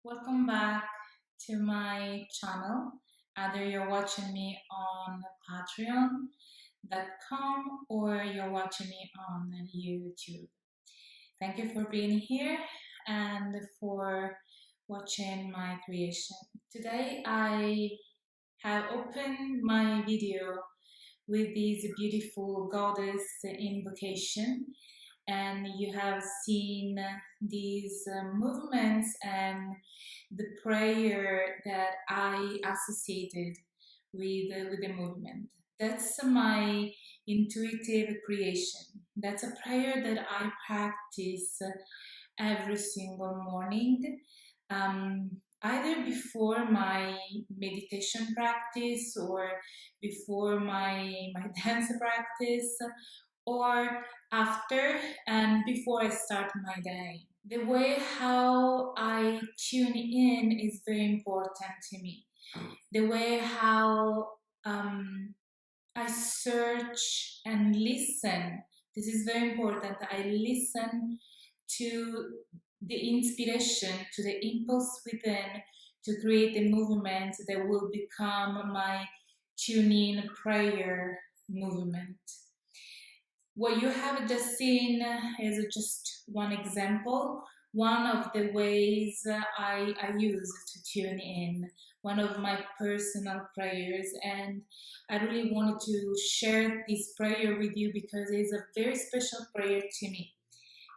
Welcome back to my channel. Either you're watching me on patreon.com or you're watching me on YouTube. Thank you for being here and for watching my creation. Today I have opened my video with this beautiful Goddess Invocation, and you have seen these movements and the prayer that I associated with the movement. That's my intuitive creation. That's a prayer that I practice every single morning, either before my meditation practice or before my dance practice, or after and before I start my day. The way how I tune in is very important to me. The way how I search and listen. This is very important. I listen to the inspiration, to the impulse within to create a movement that will become my tune-in prayer movement. What you have just seen is just one example, one of the ways I use to tune in, one of my personal prayers, and I really wanted to share this prayer with you because it's a very special prayer to me.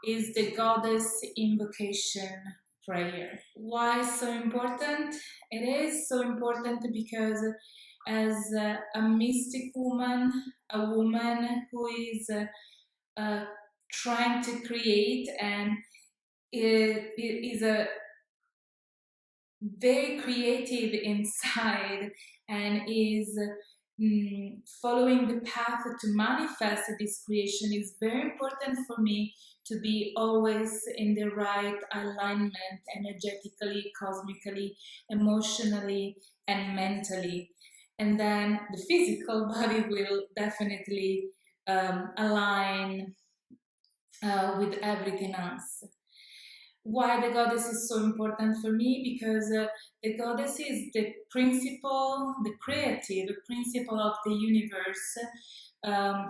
It's the Goddess Invocation prayer. Why so important? It is so important because as a mystic woman, a woman who is trying to create and is a very creative inside and is following the path to manifest this creation, is very important for me to be always in the right alignment, energetically, cosmically, emotionally, and mentally. And then the physical body will definitely align with everything else. Why the goddess is so important for me? Because the goddess is the principle, the creative principle of the universe,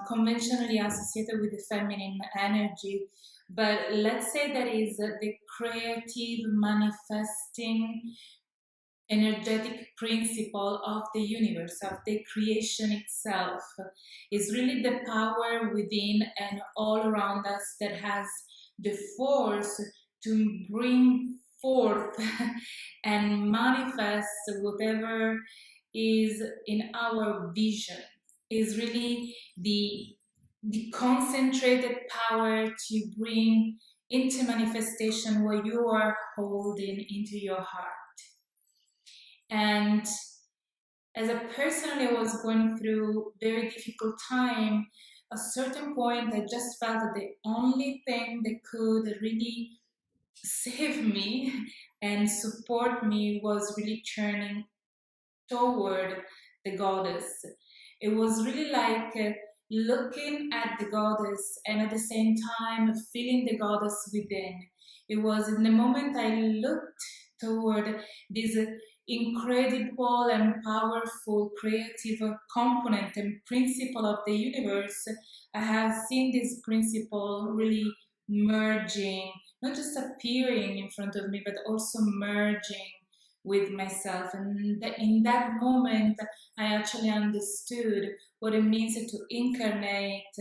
conventionally associated with the feminine energy. But let's say that is the creative, manifesting, energetic principle of the universe, of the creation itself. Is really the power within and all around us that has the force to bring forth and manifest whatever is in our vision. Is really the concentrated power to bring into manifestation what you are holding into your heart. And as a personally I was going through very difficult time, a certain point I just felt that the only thing that could really save me and support me was really turning toward the goddess. It was really like looking at the goddess and at the same time feeling the goddess within. It was in the moment I looked toward this incredible and powerful creative component and principle of the universe. I have seen this principle really merging, not just appearing in front of me, but also merging with myself. And in that moment, I actually understood what it means to incarnate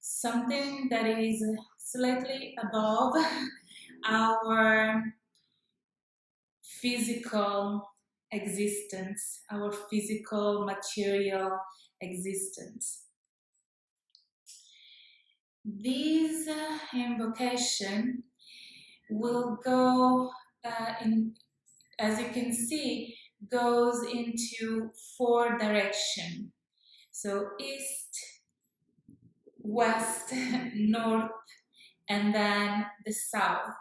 something that is slightly above our physical existence, our physical material existence. This invocation will go as you can see, goes into 4 directions. So east, west, north, and then the south.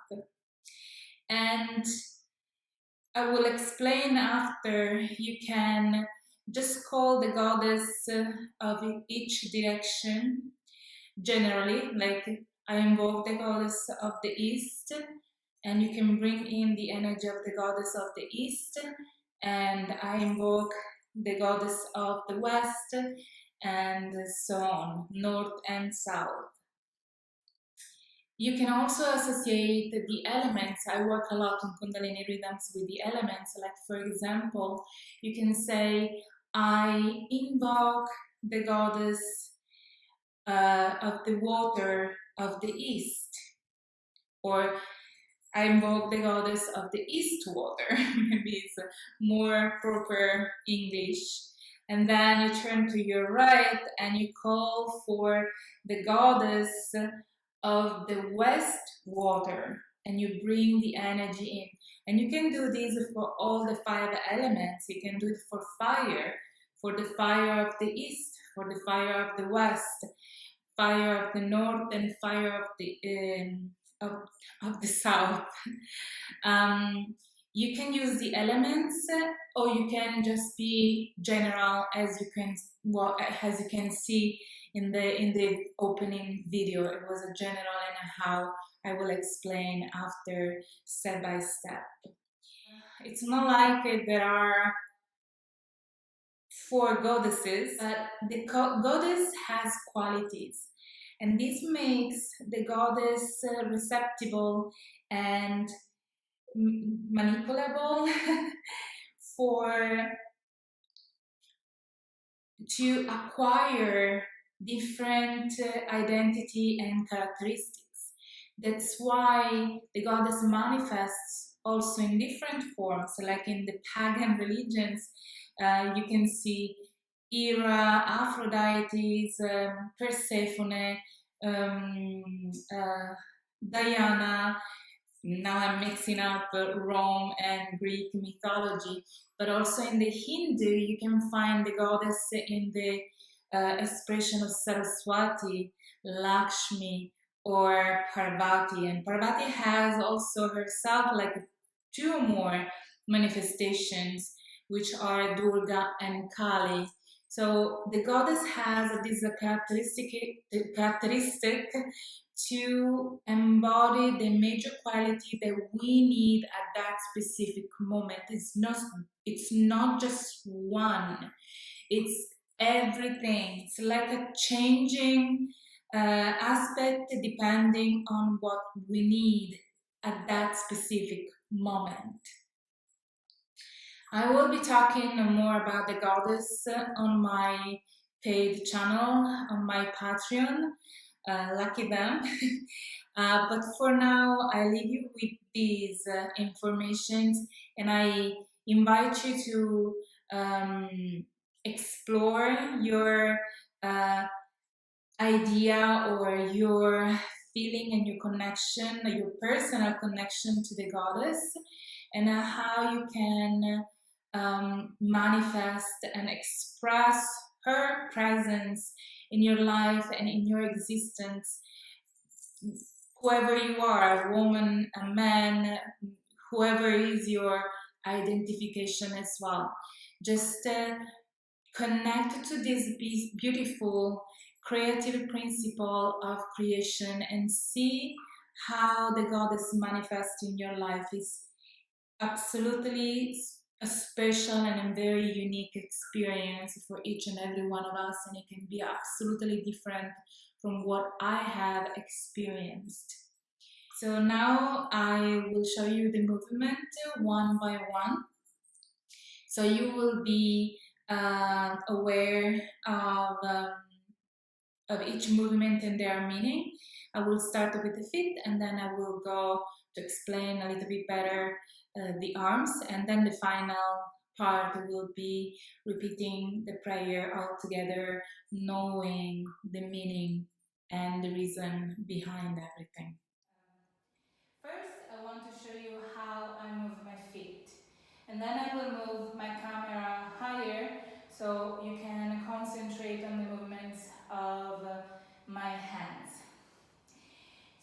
And I will explain after. You can just call the goddess of each direction. Generally, like I invoke the goddess of the east, and you can bring in the energy of the goddess of the east, and I invoke the goddess of the west, and so on, north and south. You can also associate the elements. I work a lot in Kundalini rhythms with the elements. Like, for example, you can say, I invoke the goddess of the water of the east, or I invoke the goddess of the east water. Maybe it's more proper English. And then you turn to your right and you call for the goddess of the west water, and you bring the energy in. And you can do this for all the 5 elements. You can do it for the fire of the east, for the fire of the west, fire of the north, and fire of the south. You can use the elements, or you can just be general, as you can see in the opening video. It was a general, and how I will explain after step by step. It's not like there are 4 goddesses, but the goddess has qualities, and this makes the goddess receptible and manipulable to acquire different identity and characteristics. That's why the goddess manifests also in different forms, like in the pagan religions. You can see Hera, Aphrodite, Persephone, Diana. Now I'm mixing up Rome and Greek mythology, but also in the Hindu you can find the goddess in the expression of Saraswati, Lakshmi, or Parvati. And Parvati has also herself like 2 more manifestations, which are Durga and Kali. So the goddess has this characteristic to embody the major quality that we need at that specific moment. It's not just one, it's everything. It's like a changing aspect depending on what we need at that specific moment. I will be talking more about the goddess on my paid channel, on my Patreon. Lucky them. But for now, I leave you with these informations, and I invite you to explore your idea or your feeling and your connection, your personal connection to the goddess, and how you can manifest and express her presence in your life and in your existence, whoever you are, a woman, a man, whoever is your identification as well. Just connect to this beautiful creative principle of creation and see how the goddess manifests in your life. Is absolutely a special and a very unique experience for each and every one of us, and it can be absolutely different from what I have experienced. So now I will show you the movement one by one, so you will be aware of each movement and their meaning. I will start with the feet, and then I will go to explain a little bit better the arms, and then the final part will be repeating the prayer all together, knowing the meaning and the reason behind everything. First, I want to show you how I move my feet, and then I will move my camera higher so you can concentrate on the movements of my hands.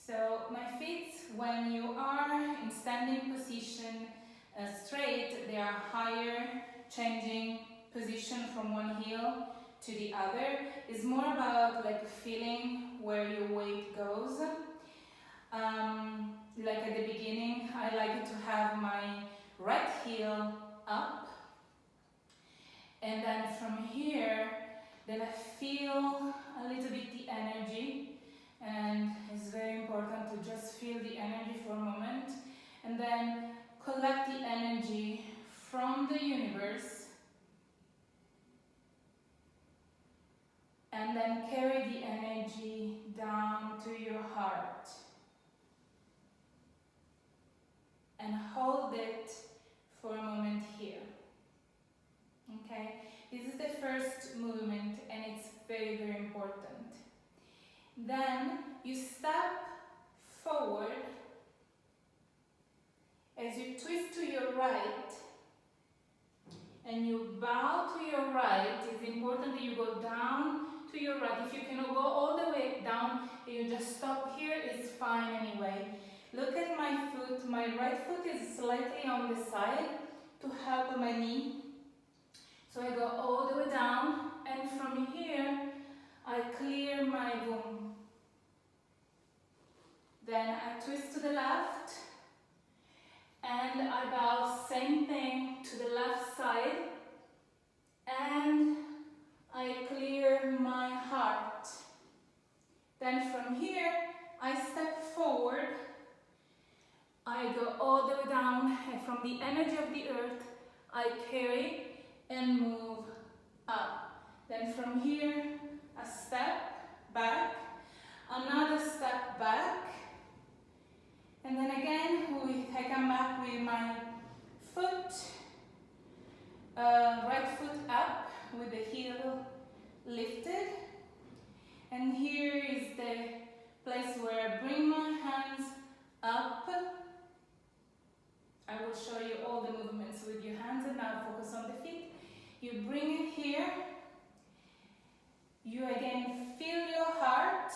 So my feet, when you are in standing position straight, they are higher, changing position from one heel to the other. It's more about like feeling where your weight goes. Like at the beginning, I like to have my right heel up, and then from here, then I feel a little bit the energy, and it's very important to just feel the energy for a moment, and then collect the energy from the universe, and then carry the energy down to your heart and hold it for a moment here. Okay, this is the first movement and it's very, very important. Then you step forward. As you twist to your right and you bow to your right, it's important that you go down to your right. If you cannot go all the way down, you just stop here, it's fine anyway. Look at my foot. My right foot is slightly on the side to help my knee. So I go all the way down, and from here I clear my womb. Then I twist to the left and I bow, same thing to the left side, and I clear my heart. Then from here I step forward, I go all the way down, and from the energy of the earth I carry and move up. Then from here a step back, another step back, and then again I come back with my foot, right foot up with the heel lifted, and here is the place where I bring my hands up. I will show you all the movements with your hands, and now focus on the feet. You bring it here, you again feel your heart,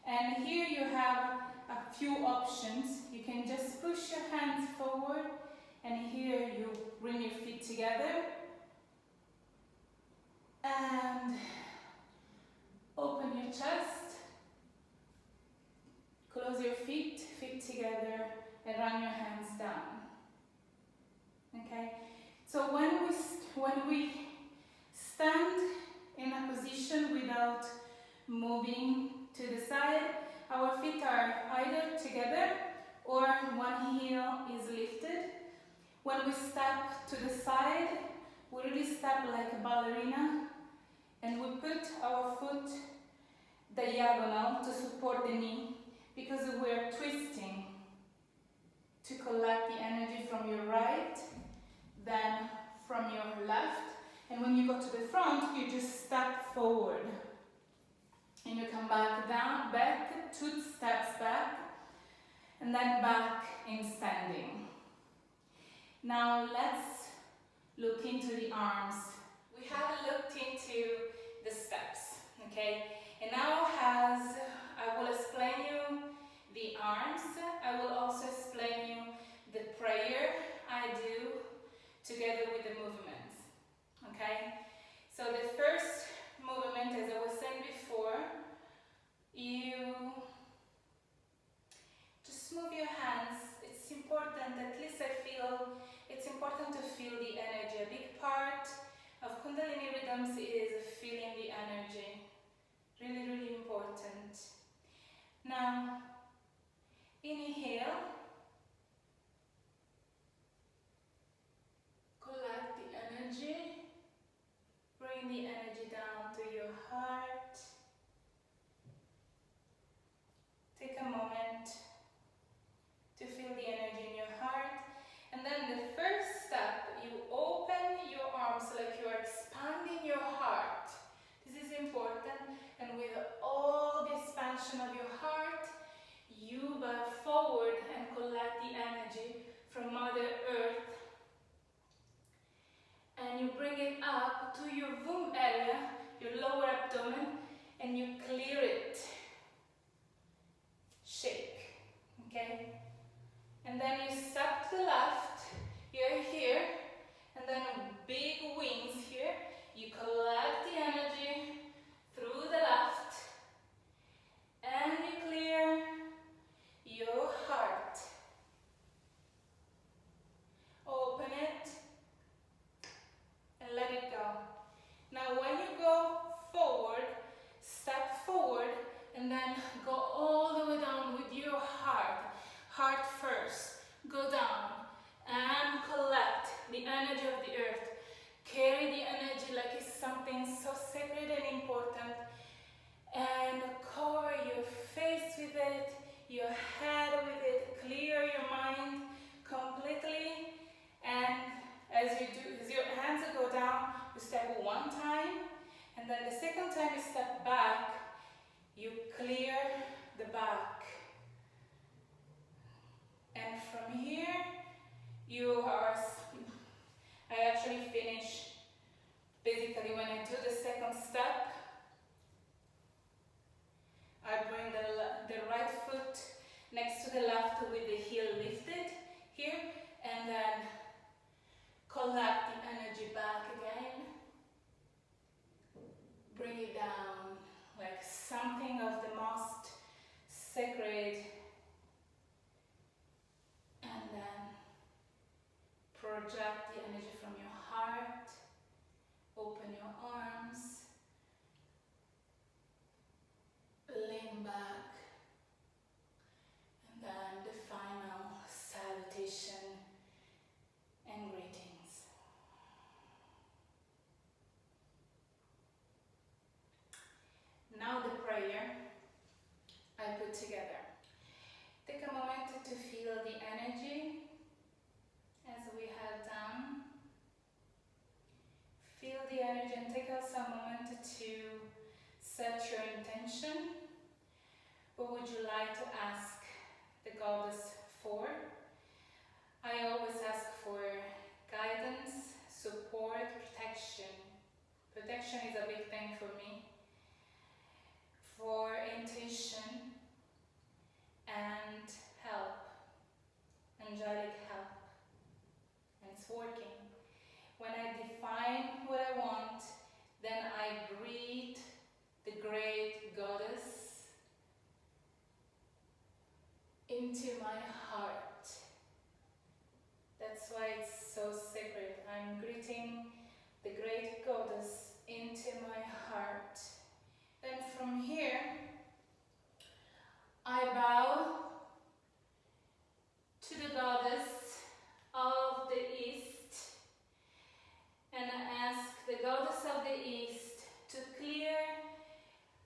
and here you have a few options. You can just push your hands forward, and here you bring your feet together and open your chest, close your feet together, and run your hands down. Okay, so when we stand in a position without moving to the side, our feet are either together or one heel is lifted. When we step to the side, we really step like a ballerina, and we put our foot diagonal to support the knee, because we're twisting to collect the energy from your right, then from your left, and when you go to the front, you just step forward. And you come back down, back, 2 steps back, and then back in standing. Now let's look into the arms. We have looked into the steps, okay? And now I will explain you the arms. I will also explain you the prayer I do together with the movements, okay? So the first movement, as I was saying before, you just move your hands. It's important, at least I feel, it's important to feel the energy. A big part of Kundalini Rhythms is feeling the energy. Really, really important. Now, inhale. Collect the energy. Bring the energy down to your heart. Take a moment to feel the energy in your heart. And then the first step, you open your arms like you are expanding your heart. This is important. And with all the expansion of your heart, you bow forward and collect the energy from Mother Earth. And you bring it up to your womb area, your lower abdomen, and you clear it. Shake. And then go all the way down with your heart. Heart first. Go down and collect the energy of the earth. Carry the energy like it's something so sacred and important. And cover your face with it, your head with it. Clear your mind completely. And as you do, as your hands go down, you step one time. And then the second time you step back, you clear the back. And from here, I actually finish, basically when I do the second step, I bring the right foot next to the left with the heel lifted here, and then collect the energy back again. Bring it down like something of the most sacred, and then project the energy from your heart. Open your arms. Lean back, and then the final salutation and greetings. Now the prayer I put together. Take a moment to feel the energy as we have done. Feel the energy and take also a moment to set your intention. What would you like to ask the goddess for? I always ask for guidance, support, protection. Protection is a big thing for me. For intuition and help, angelic help. And it's working. When I define what I want, then I greet the great goddess into my heart. That's why it's so sacred. I'm greeting the great goddess into my heart. Then from here, I bow to the goddess of the East, and I ask the goddess of the East to clear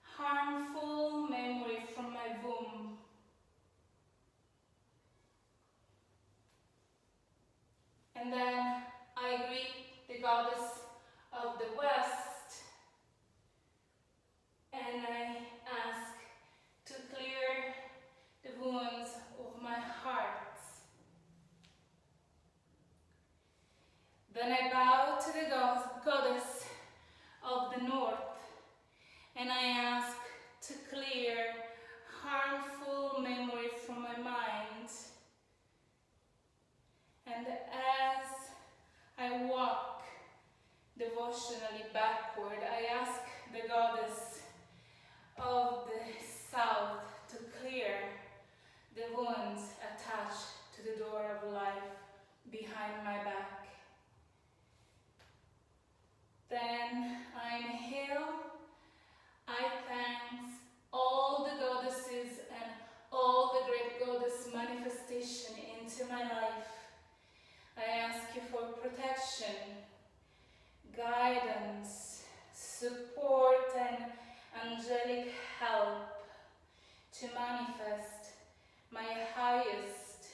harmful memory from my womb. And then I greet the goddess of the West, and I ask to clear the wounds of my heart. Then I bow to the goddess of the North, and I ask to clear harmful memory from my mind. And as I walk devotionally backward, I ask the goddess of the South to clear the wounds attached to the door of life behind my back. Then I inhale. I thank all the goddesses and all the great goddess manifestation into my life. I ask you for protection, guidance, support, and angelic help to manifest my highest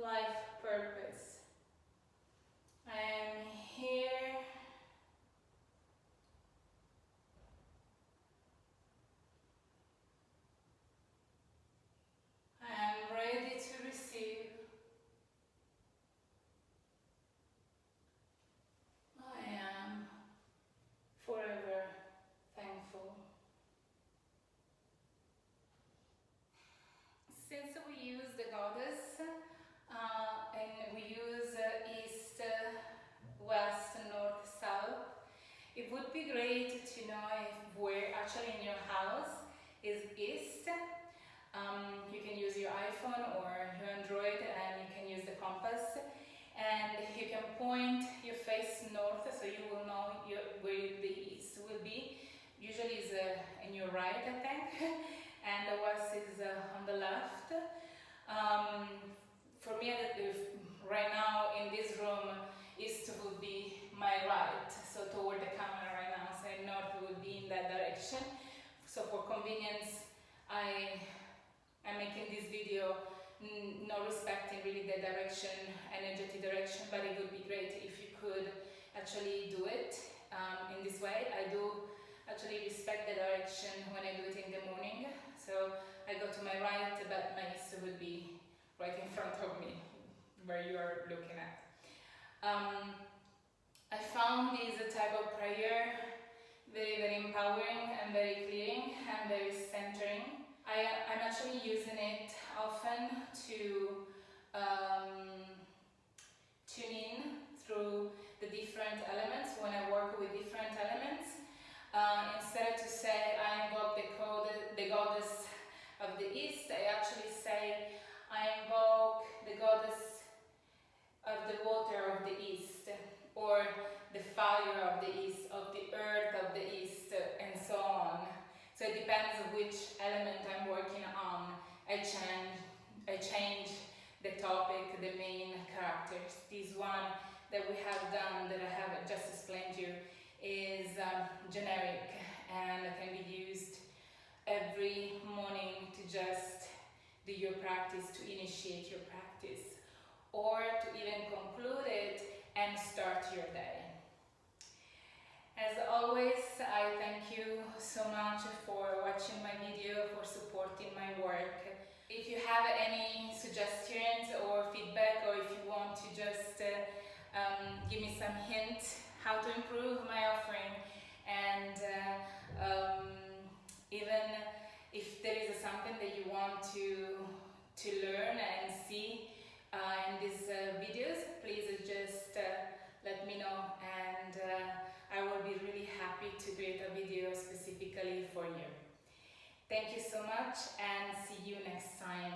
life purpose. I am here. I am ready to receive. I am forever thankful. Since we use the goddess and we use east, west, north, south, it would be great to know if where actually in your house is east. You can use your iPhone or your Android and you can use the compass, and you can point your face north so you will know where the east will be. Usually is in your right, I think, and convenience, I'm making this video not respecting really the direction, energetic direction, but it would be great if you could actually do it in this way. I do actually respect the direction when I do it in the morning. So I go to my right, but my east would be right in front of me, where you are looking at. I found this type of prayer very, very empowering and very clearing and very centering. I'm actually using it often to tune in through the different elements when I work with different elements. Instead to say I invoke the goddess of the east, I actually say I invoke the goddess of the water of the east, or the fire of the east, of the earth of the east, and so on. So it depends on which element I'm working on. I change the topic, the main characters. This one that we have done, that I have just explained to you, is generic and can be used every morning to just do your practice, to initiate your practice, or to even conclude it and start your day. As always, I thank you so much for watching my video, for supporting my work. If you have any suggestions or feedback, or if you want to just give me some hints how to improve my offering, and even if there is something that you want to learn and see in these videos, please just let me know, and I will be really happy to create a video specifically for you. Thank you so much, and see you next time.